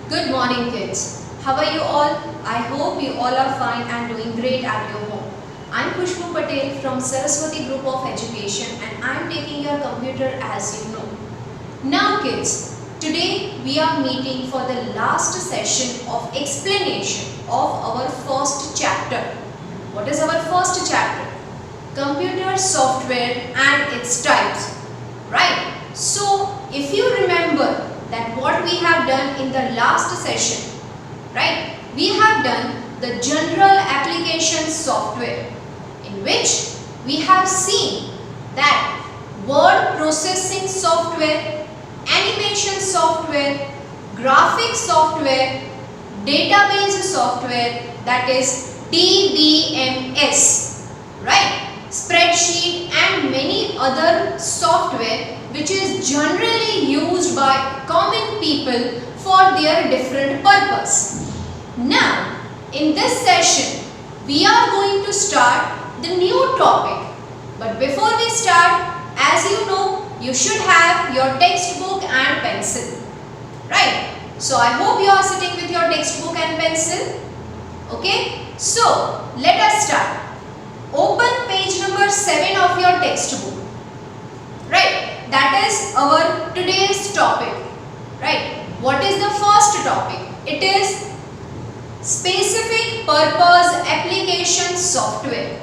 Good morning, kids. How are you all? I hope you all are fine and doing great at your home. I'm Khushbu Patel from Saraswati Group of Education and I'm taking your computer as you know. Now kids, today we are meeting for the last session of explanation of our first chapter. What is our first chapter? Computer software and its types. Right? So, if you remember that what we have done in the last session, right? We have done the general application software in which we have seen that word processing software, animation software, graphic software, database software, that is DBMS, right? Spreadsheet and many other software which is generally used by common people for their different purpose. Now, in this session, we are going to start the new topic. But before we start, as you know, you should have your textbook and pencil. Right? So, I hope you are sitting with your textbook and pencil. Okay? So, let us start. Open page number 7 of your textbook. Right? That is our today's topic. Right? What is the first topic? It is specific purpose application software.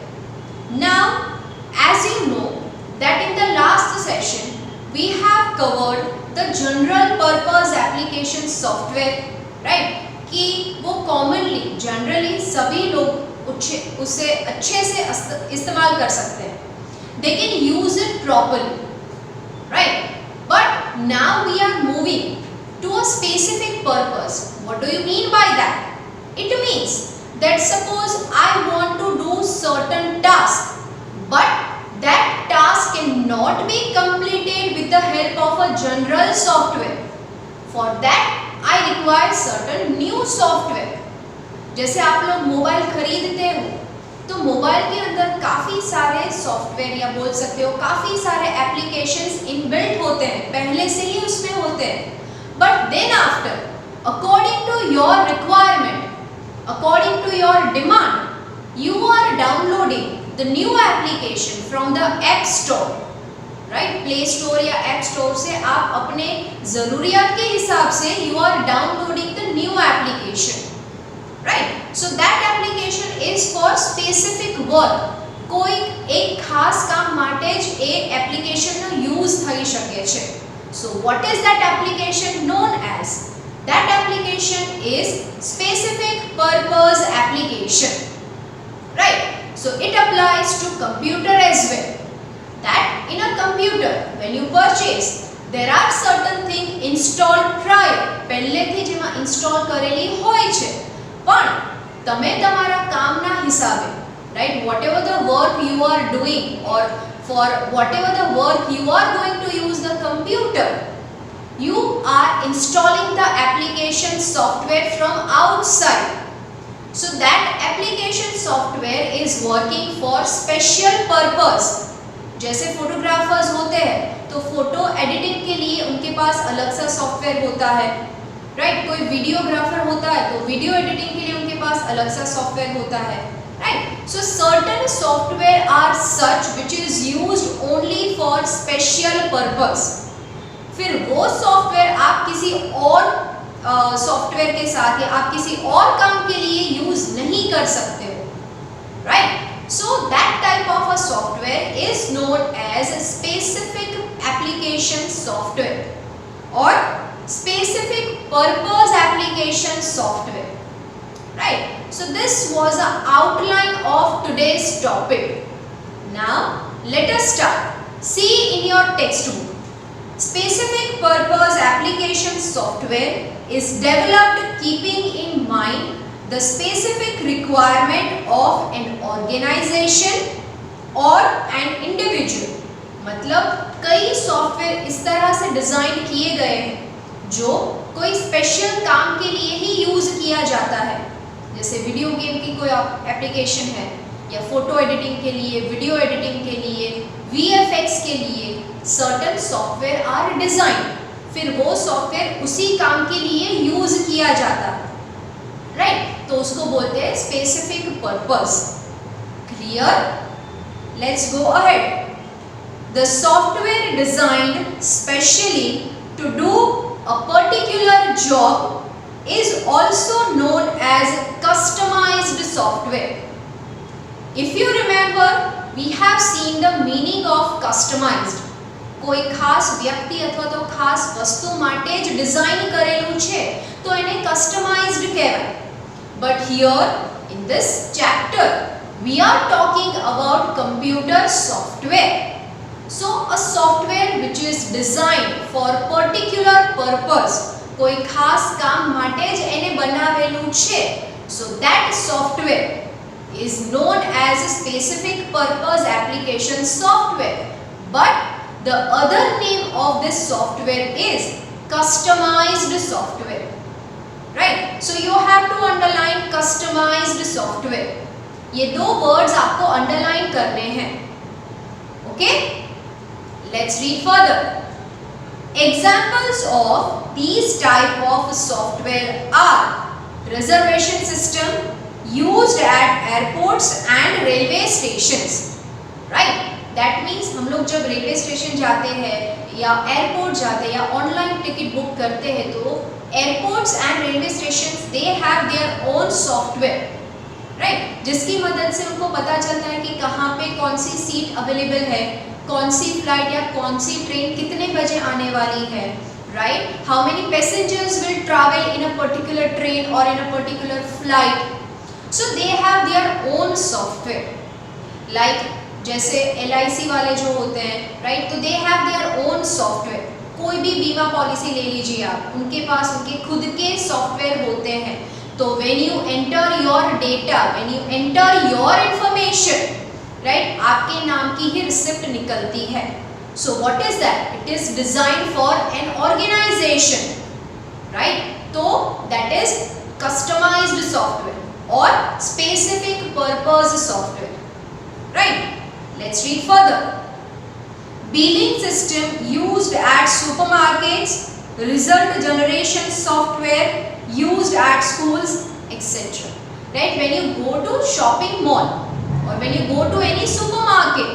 Now, as you know that in the last session we have covered the general purpose application software, right? कि वो commonly, generally सभी लोग उसे अच्छे से इस्तेमाल कर सकते हैं. They can use it properly. Right? But now we are moving to a specific purpose. What do you mean by that? It means that suppose I want to do certain task, but that task cannot be completed with the help of a general software. For that I require certain new software. जैसे आप लोग mobile खरीदते हो तो mobile के अंदर काफ़ी सारे सॉफ्टवेयर या बोल सकते हो काफ़ी सारे एप्लीकेशंस इनबिल्ट होते हैं, पहले से ही उसमें होते हैं. But then after, according to your requirement, according to your demand, you are downloading the new application from the app store. Right? Play store या ऐप स्टोर से आप अपने ज़रूरियात के हिसाब से you are downloading the new application. Right? So that application is for specific work. કોઈ એક ખાસ કામ માટે જ એ એપ્લિકેશનનો યુઝ થઈ શકે છે. So what is that application known as? That application is specific purpose application. Right? So it applies to computer as well. That in a computer when you purchase there are certain things installed prior. પહેલેથી જેમાં install કરેલી હોય છે. પણ તમે તમારા કામના હિસાબે, right, whatever the work you are doing or for whatever the work you are going to use the computer, you are installing the application software from outside. So that application software is working for special purpose. जैसे photographers होते हैं तो photo editing के लिए उनके पास अलग सा software होता है. राइट? कोई वीडियोग्राफर होता है तो वीडियो एडिटिंग के लिए उनके पास अलग सा सॉफ्टवेयर होता है. Right? So certain software are such which is used only for special purpose. फिर वो सॉफ्टवेयर आप किसी और सॉफ्टवेयर के साथ या आप किसी और काम के लिए यूज नहीं कर सकते हो. Right? So that type of a software is known as specific application software और specific purpose application software. Right? So this was an outline of today's topic. Now let us start. See in your textbook. Specific purpose application software is developed keeping in mind the specific requirement of an organization or an individual. मतलब कई software इस तरह से design किए गए हैं जो कोई स्पेशल काम के लिए ही यूज़ किया जाता है. जैसे वीडियो गेम की कोई एप्लीकेशन है या फोटो एडिटिंग के लिए, वीडियो एडिटिंग के लिए, VFX के लिए, certain software are designed फिर वो सॉफ्टवेयर उसी काम के लिए यूज किया जाता है, राइट? तो उसको बोलते हैं specific purpose. Clear? Let's go ahead. The software designed specially to do a particular job is also known as customized software. If you remember, we have seen the meaning of customized. કોઈ ખાસ વ્યક્તિ અથવા તો ખાસ વસ્તુ માટે જ design કરેલું છે તો એને કસ્ટમાઇઝ્ડ કહેવાય. But here in this chapter we are talking about computer software. So a software which is designed for particular purpose, કોઈ ખાસ કામ માટે જ એને બનાવેલું છે, so that software is known as a specific purpose application software. But the other name of this software is customized software, right? So you have to underline customized software. ये दो words आपको underline करने हैं. Okay? Let's read further. Examples of these type of software are reservation system used at airports and railway stations, right? That means हम लोग जब railway station जाते हैं या एयरपोर्ट जाते हैं या ऑनलाइन टिकट बुक करते हैं तो airports and railway stations they have their own software, right? जिसकी मदद से उनको पता चलता है कि कहाँ पे कौन सी सीट अवेलेबल है, कौन सी फ्लाइट या कौन सी ट्रेन कितने बजे आने वाली है, right? How many passengers will travel in a particular train और in a particular flight. So they have their own software. Like जैसे LIC वाले जो होते हैं, राइट? तो they have their own software. कोई भी बीमा पॉलिसी ले लीजिए आप, उनके पास उनके खुद के सॉफ्टवेयर होते हैं. तो when you enter your data, when you enter your information, right, आपके नाम की ही रिसिप्ट निकलती है. So what is that? It is design for an organisation, right? तो दैट इज कस्टमाइज्ड सॉफ्टवेयर और specific purpose software, right? Let's read further. Billing system used at supermarkets, result generation software used at schools, etc. Right? When you go to shopping mall or when you go to any supermarket,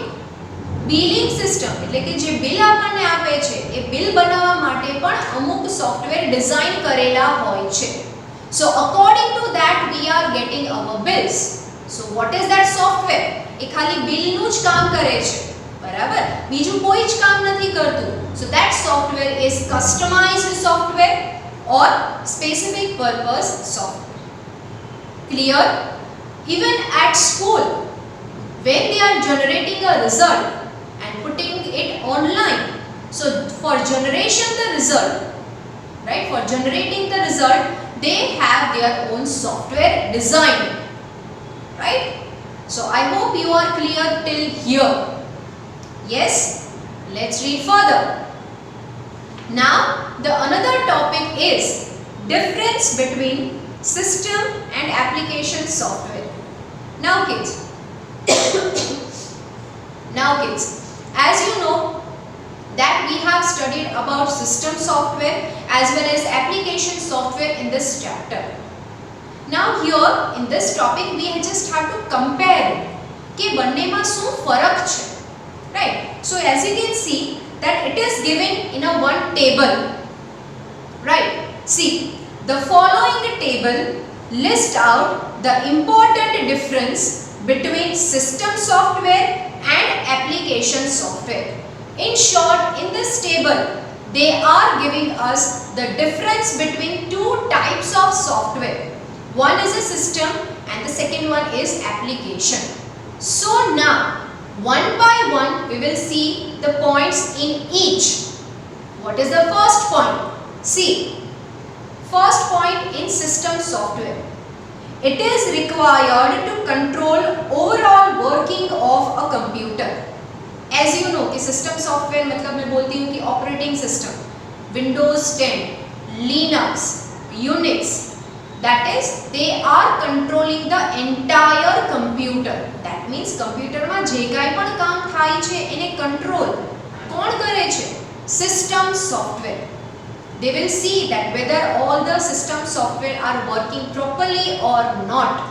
billing system એટલે કે જે bill આપણને આપે છે એ bill બનાવવા માટે પણ અમુક સોફ્ટવેર ડિઝાઇન કરેલા હોય છે. So according to that we are getting our bills. So what is that software? એ ખાલી બિલનું જ કામ કરે છે, બરાબર? બીજું કોઈ જ કામ નથી કરતું. So that software is customized software or specific purpose software. Clear? Even at school, when they are generating a result and putting it online, so for generation the result, right, for generating the result they have their own software designed, right? So I hope you are clear till here. Yes? Let's read further. Now the another topic is difference between system and application software. Now kids, as you know that we have studied about system software as well as application software in this chapter. Now here in this topic we just have to compare કે બંનેમાં શું ફરક છે, right? So as you can see that it is given in a one table, right? See, the following table list out the important difference between system software and application software. In short, in this table they are giving us the difference between two types of software. One is a system and the second one is application. So now one by one we will see the points in each. What is the first point? See, first point in system software. It is required to control overall working of a computer. As you know कि system software मतलब मैं बोलती हूँ कि operating system, Windows 10, Linux, Unix, that is they are controlling the entire computer. That means computer માં જે કાંઈ પણ કામ થાય છે એને કંટ્રોલ કોણ કરે છે? System software, They will see that whether all the system software are working properly or not.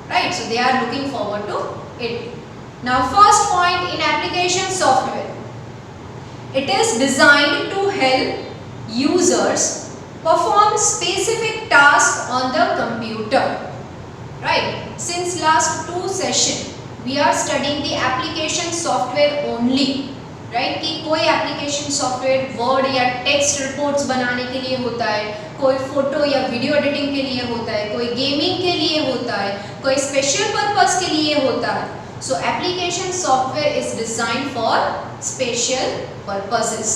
Right? So they are looking forward to it. Now first point in application software. It is designed to help users perform specific tasks on the computer. Right? Since last 2 sessions, we are studying the application software only. Right कि कोई application software word या text reports बनाने के लिए होता है, कोई photo या वीडियो एडिटिंग के लिए होता है, कोई गेमिंग के लिए होता है, कोई स्पेशल पर्पस के लिए होता है. सो application software is designed for special purposes.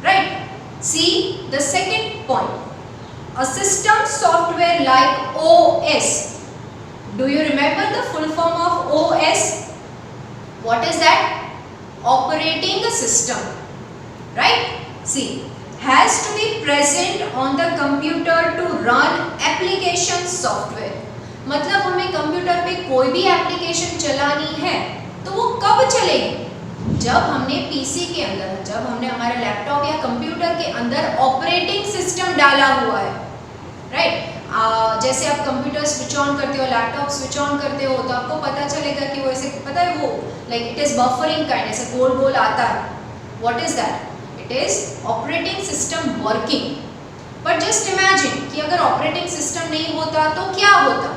Right. See the second point. A system software like OS. Do you remember the full form of OS? What is that? Operating system. Right? See, has to be present on the computer to run application software. मतलब हमें computer पे कोई भी application चलानी है तो वो कब चलेगी? जब हमने पीसी के अंदर, जब हमने हमारे लैपटॉप या कंप्यूटर के अंदर ऑपरेटिंग सिस्टम डाला हुआ है. राइट. जैसे आप कंप्यूटर स्विच ऑन करते हो, लैपटॉप स्विच ऑन करते हो, तो आपको पता चलेगा कि वो ऐसे, पता है वो like it is buffering kind, ऐसे गोल गोल आता है. What is that? It is operating system working. But just imagine कि अगर ऑपरेटिंग सिस्टम नहीं होता तो क्या होता.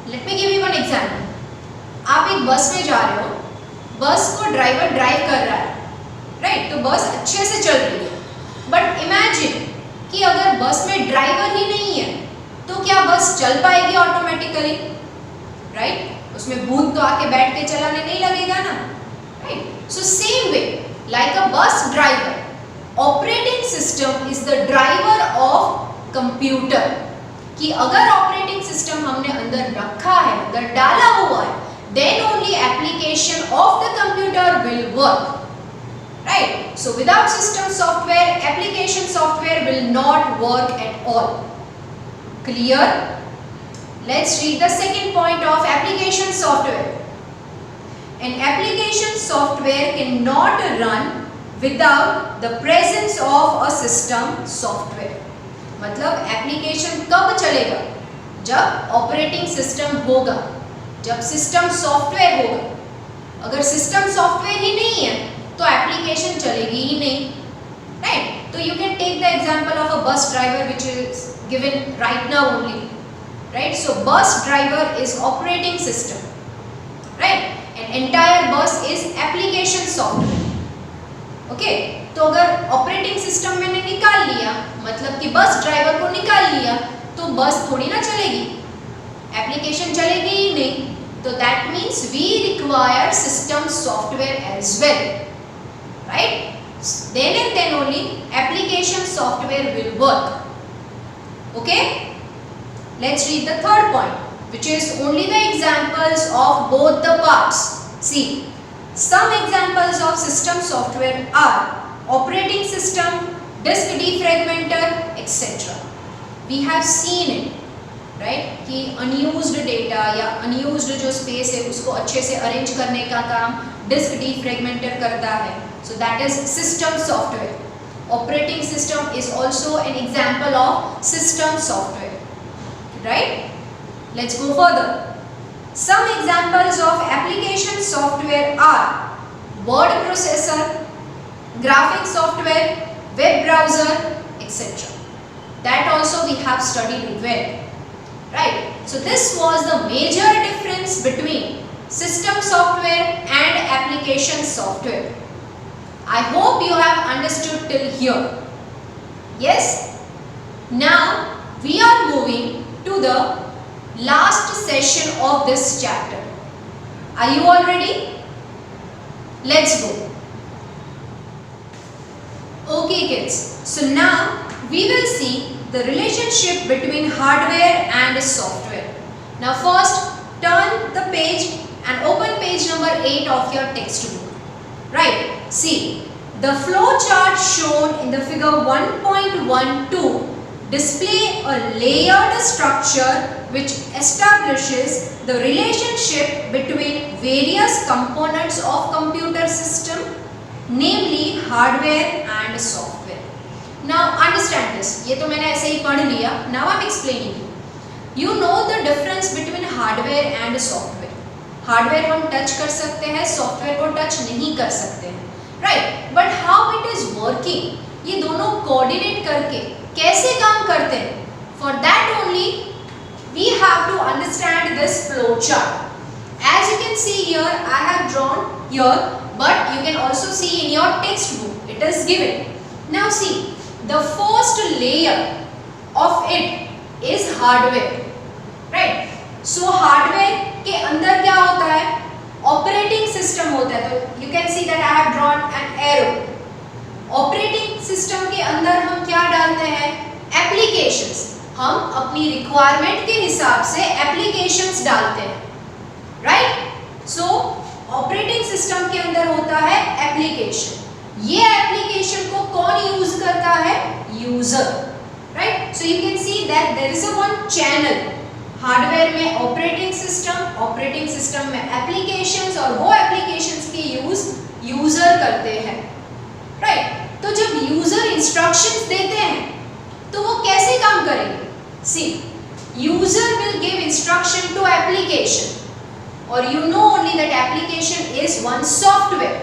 Let me give you one example. आप एक बस में जा रहे हो, बस को ड्राइवर ड्राइव कर रहा है. राइट. तो बस अच्छे से चल रही है. बट इमेजिन कि अगर बस में ड्राइवर ही नहीं है तो क्या बस चल पाएगी ऑटोमेटिकली? राइट. उसमें भूत तो आके बैठ के चलाने नहीं लगेगा ना. Right. So same way like a bus driver, operating system is the driver of computer. कि अगर ऑपरेटिंग सिस्टम हमने अंदर रखा है, अगर डाला हुआ है, then only application of the computer will work. Right? So without system software, application software will not work at all. Clear? Let's read the second point of application software. An application software cannot run without the presence of a system software. मतलब application कब चलेगा? जब operating system होगा, जब system software होगा. अगर system software ही नहीं है तो एप्लीकेशन चलेगी ही नहीं. राइट. तो you can take the example of a bus driver which is given right now only. Right. So bus driver is operating system. Right. And entire bus is application software. Okay. तो अगर operating system मैंने निकाल लिया, मतलब कि bus driver को निकाल लिया, तो बस थोड़ी ना चलेगी, एप्लीकेशन चलेगी ही नहीं. तो that means we require system software as well. Right? Then and then only application software will work. Okay? Let's read the third point, which is only the examples of both the parts. See, some examples of system software are operating system, disk defragmenter, etc. We have seen it, right? कि unused data या unused जो space है उसको अच्छे से arrange करने का काम disk defragmenter करता है. So that is system software. Operating system is also an example of system software. Right? Let's go further. Some examples of application software are word processor, graphic software, web browser, etc. That also we have studied well. Right? So this was the major difference between system software and application software. I hope you have understood till here. Yes? Now we are moving to the last session of this chapter. Are you all ready? Let's go. Okay kids, so now we will see the relationship between hardware and software. Now first turn the page and open page number 8 of your textbook. Right? See, the flow chart shown in the figure 1.12 display a layered structure which establishes the relationship between various components of computer system, namely hardware and software. Now understand this. ये तो मैंने ऐसे ही पढ़ लिया. Now I'm explaining you. You know the difference between hardware and software. Hardware हम touch कर सकते हैं, सॉफ्टवेयर को टच नहीं कर सकते हैं, right? But how it is working? ये दोनों कोऑर्डिनेट करके कैसे काम करते हैं? For that only we have to understand this flow chart. As you can see here, I have drawn here, but you can also see in your textbook. It is given. Now see, the first layer of it is hardware, right? So hardware के अंदर क्या होता है? Operating system होता है. तो you can see that I have drawn an arrow. Operating system के अंदर हम क्या डालते हैं? Applications. हम अपनी requirement के हिसाब से applications डालते हैं, right? So ऑपरेटिंग सिस्टम के अंदर होता है एप्लीकेशन. ये एप्लीकेशन को कौन यूज करता है? User, right? So you can see that there is a one channel. Hardware में ऑपरेटिंग सिस्टम में एप्लीकेशंस, और वो एप्लीकेशंस के यूज यूजर करते हैं, राइट? तो जब यूजर इंस्ट्रक्शंस देते हैं तो वो कैसे काम करेंगे? See, user will give instruction to application, or you know only that application is one software,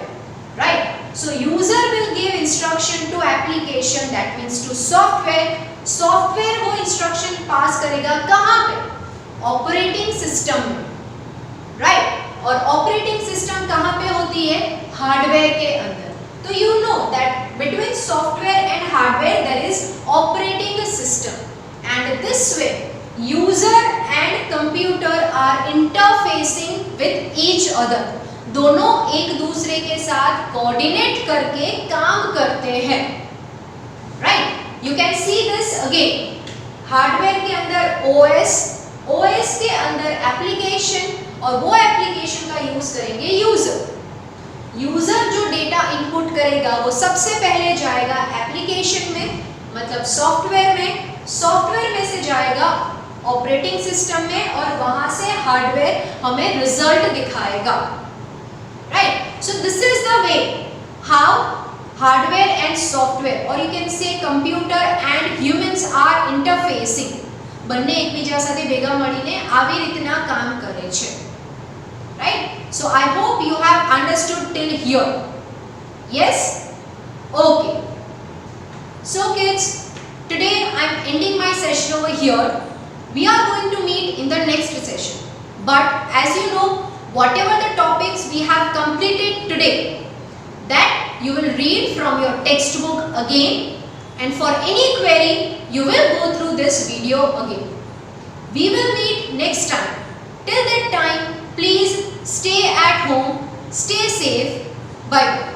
right? So user will give instruction to application, that means to software. Software वो instruction pass करेगा कहाँ पे? Operating system में, right? और operating system कहाँ पे होती है? Hardware के अंदर. तो you know that between software and hardware there is operating system, and this way user and computer are interfacing with each other. दोनों एक दूसरे के साथ कोऑर्डिनेट करके काम करते हैं, right? You can see this again. Hardware के अंदर OS के अंदर एप्लीकेशन, और वो एप्लीकेशन का यूज करेंगे यूजर. यूजर जो डेटा इनपुट करेगा वो सबसे पहले जाएगा एप्लीकेशन में, मतलब सॉफ्टवेयर में. सॉफ्टवेयर में से जाएगा ऑपरेटिंग सिस्टम में, और वहां से हार्डवेयर हमें रिजल्ट दिखाएगा, right? So this is the way how hardware and software, और you can say computer and humans are interfacing. બંને એકબીજા સાથે ભેગા મળીને આવી રીતના કામ કરે છે, right? So I hope you have understood till here. Yes? Okay. So kids, today I am ending my session over here. We are going to meet in the next session. But as you know, whatever the topics we have completed today, that you will read from your textbook again, and for any query you will go through this video again. We will meet next time. Till that time, please stay at home, stay safe. Bye bye.